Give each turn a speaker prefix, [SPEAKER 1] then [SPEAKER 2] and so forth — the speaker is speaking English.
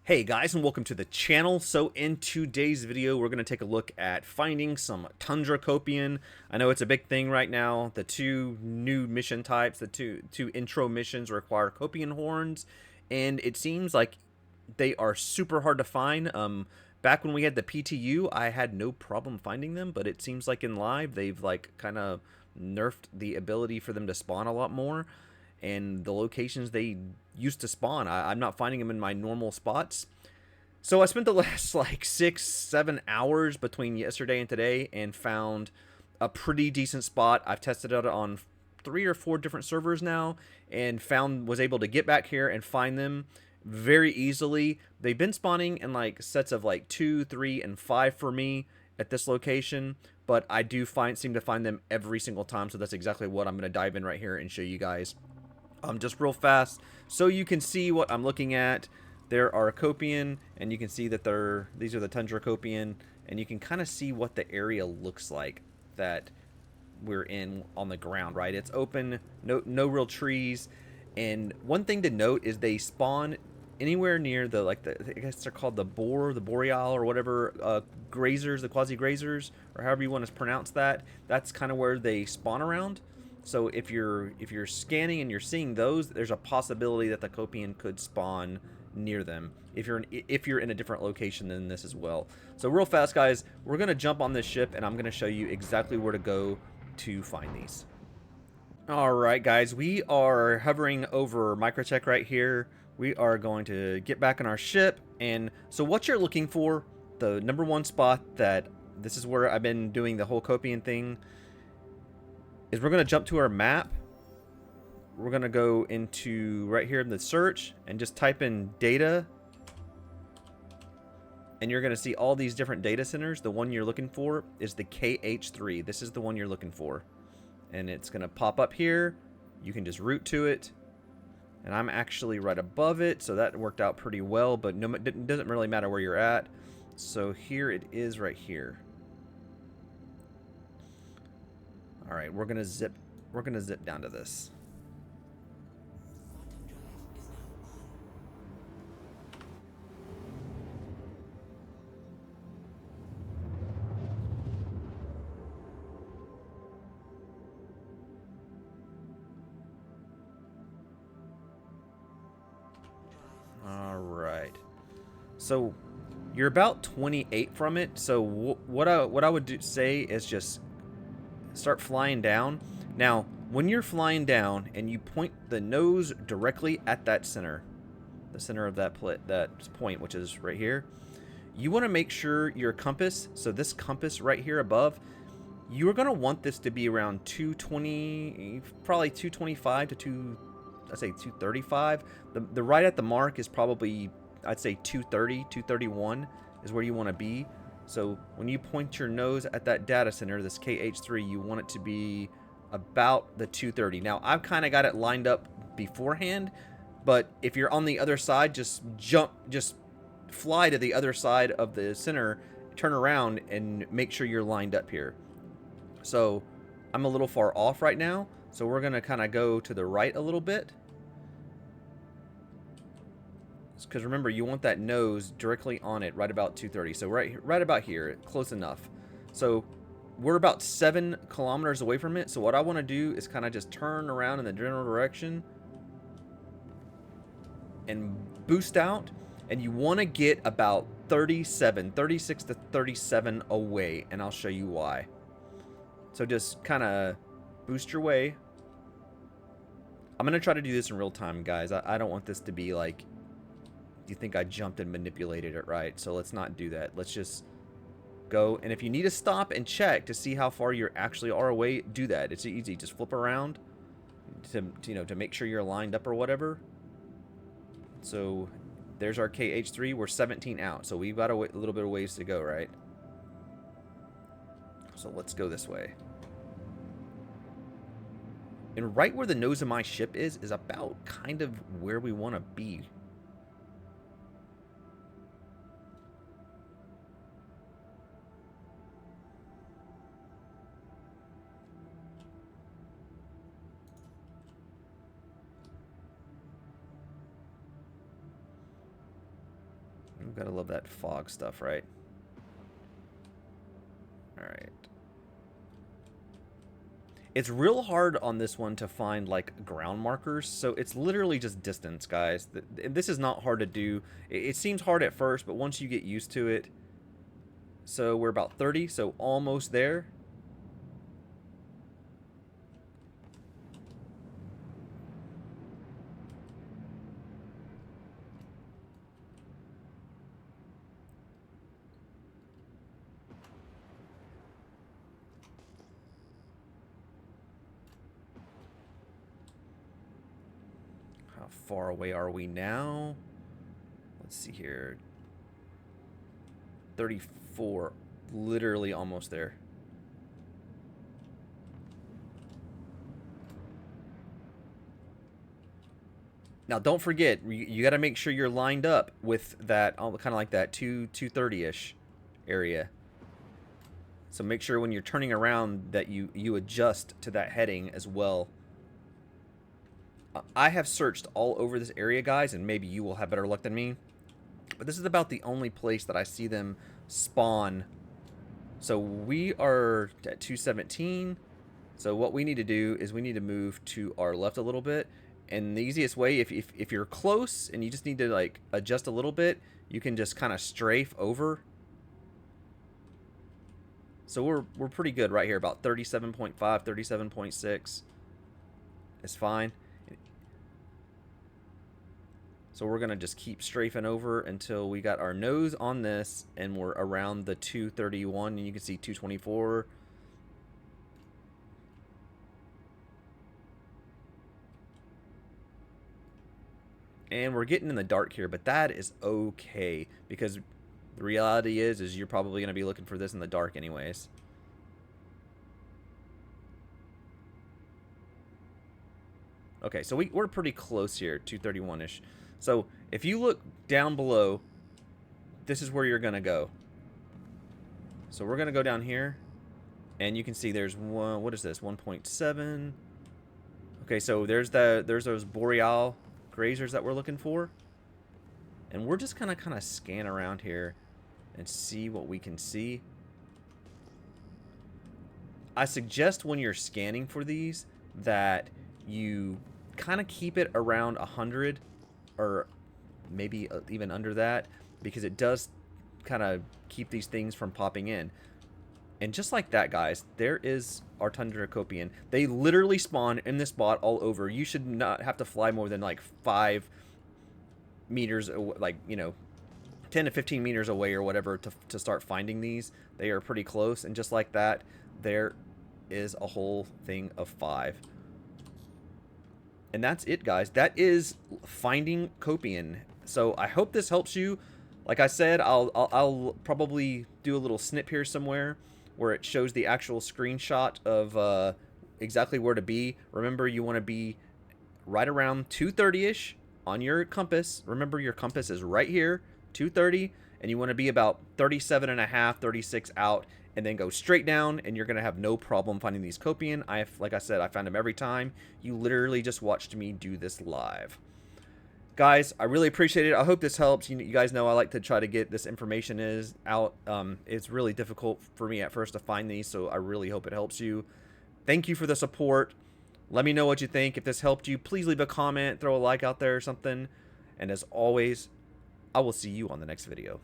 [SPEAKER 1] Hey guys, and welcome to the channel. So in today's video we're going to take a look at finding some Tundra Kopian. I know it's a big thing right now. The two new mission types, the two intro missions require Kopion Horns, and it seems like they are super hard to find. Back when we had the PTU, I had no problem finding them, but it seems like in live they've like kind of nerfed the ability for them to spawn a lot more, and the locations they used to spawn, I'm not finding them in my normal spots. So I spent the last like 6-7 hours between yesterday and today and found a pretty decent spot. I've tested it on 3 or 4 different servers now and was able to get back here and find them very easily. They've been spawning in like sets of like 2, 3, and 5 for me at this location, but I do seem to find them every single time. So that's exactly what I'm going to dive in right here and show you guys. Just real fast, so you can see what I'm looking at. There are Kopian, and you can see that these are the Tundra Kopian, and you can kind of see what the area looks like that we're in on the ground, right? It's open, no real trees, and one thing to note is they spawn anywhere near I guess they're called the boreal or whatever, grazers, the quasi grazers, or however you want to pronounce that. That's kind of where they spawn around. So if you're scanning and you're seeing those, there's a possibility that the Kopian could spawn near them if you're in a different location than this as well. So real fast, guys, we're gonna jump on this ship and I'm gonna show you exactly where to go to find these. All right, guys, we are hovering over Microtech right here. We are going to get back on our ship, and so what you're looking for, the number one spot that this is where I've been doing the whole Kopian thing, is we're going to jump to our map. We're going to go into right here in the search and just type in data. And you're going to see all these different data centers. The one you're looking for is the KH3. This is the one you're looking for. And it's going to pop up here. You can just route to it. And I'm actually right above it, so that worked out pretty well. But no, it doesn't really matter where you're at. So here it is right here. All right, we're gonna zip down to this. All right. So you're about 28 from it. So what I would say is just start flying down. Now, when you're flying down and you point the nose directly at that center, the center of that point, which is right here, you want to make sure your compass, so this compass right here above, you're going to want this to be around 220, probably 225 to I'd say 235. The right at the mark is probably, I'd say 230, 231 is where you want to be. So when you point your nose at that data center, this KH3, you want it to be about the 230. Now, I've kind of got it lined up beforehand, but if you're on the other side, just fly to the other side of the center, turn around, and make sure you're lined up here. So I'm a little far off right now, so we're going to kind of go to the right a little bit. Because remember, you want that nose directly on it, right about 230. So right about here, close enough. So we're about 7 kilometers away from it. So what I want to do is kind of just turn around in the general direction and boost out. And you want to get about 36 to 37 away. And I'll show you why. So just kind of boost your way. I'm going to try to do this in real time, guys. I don't want this to be like, you think I jumped and manipulated it, right? So let's not do that. Let's just go. And if you need to stop and check to see how far you actually are away, do that. It's easy. Just flip around to make sure you're lined up or whatever. So there's our KH3. We're 17 out. So we've got a little bit of ways to go, right? So let's go this way. And right where the nose of my ship is about kind of where we want to be. You gotta love that fog stuff, right? Alright. It's real hard on this one to find, like, ground markers, so it's literally just distance, guys. This is not hard to do. It seems hard at first, but once you get used to it... So we're about 30, so almost there. How far away are we now? Let's see here. 34. Literally almost there. Now, don't forget, you got to make sure you're lined up with that, kind of like that 230-ish area. So make sure when you're turning around that you adjust to that heading as well. I have searched all over this area, guys, and maybe you will have better luck than me. But this is about the only place that I see them spawn. So we are at 217. So what we need to do is we need to move to our left a little bit. And the easiest way, if you're close and you just need to, like, adjust a little bit, you can just kind of strafe over. So we're pretty good right here, about 37.5, 37.6 is fine. So we're going to just keep strafing over until we got our nose on this and we're around the 231, and you can see 224. And we're getting in the dark here, but that is okay, because the reality is you're probably going to be looking for this in the dark anyways. Okay, so we're pretty close here, 231-ish. So if you look down below, this is where you're going to go. So we're going to go down here, and you can see there's one, what is this, 1.7. Okay, so there's those boreal grazers that we're looking for, and we're just gonna kind of scan around here and see what we can see. I suggest when you're scanning for these that you kind of keep it around 100 or maybe even under that, because it does kind of keep these things from popping in. And just like that, guys, there is our Tundra Kopian. They literally spawn in this spot all over. You should not have to fly more than like 5 meters, like, you know, 10 to 15 meters away or whatever to start finding these. They are pretty close. And just like that, there is a whole thing of 5. And that's it, guys. That is finding Kopian. So I hope this helps you. Like I said, I'll probably do a little snip here somewhere where it shows the actual screenshot of exactly where to be. Remember, you want to be right around 230-ish on your compass. Remember, your compass is right here, 230, and you want to be about 37.5, 36 out, and then go straight down, and you're going to have no problem finding these Kopian. Like I said, I found them every time. You literally just watched me do this live. Guys, I really appreciate it. I hope this helps. You guys know I like to try to get this information out. It's really difficult for me at first to find these, so I really hope it helps you. Thank you for the support. Let me know what you think. If this helped you, please leave a comment, throw a like out there or something. And as always, I will see you on the next video.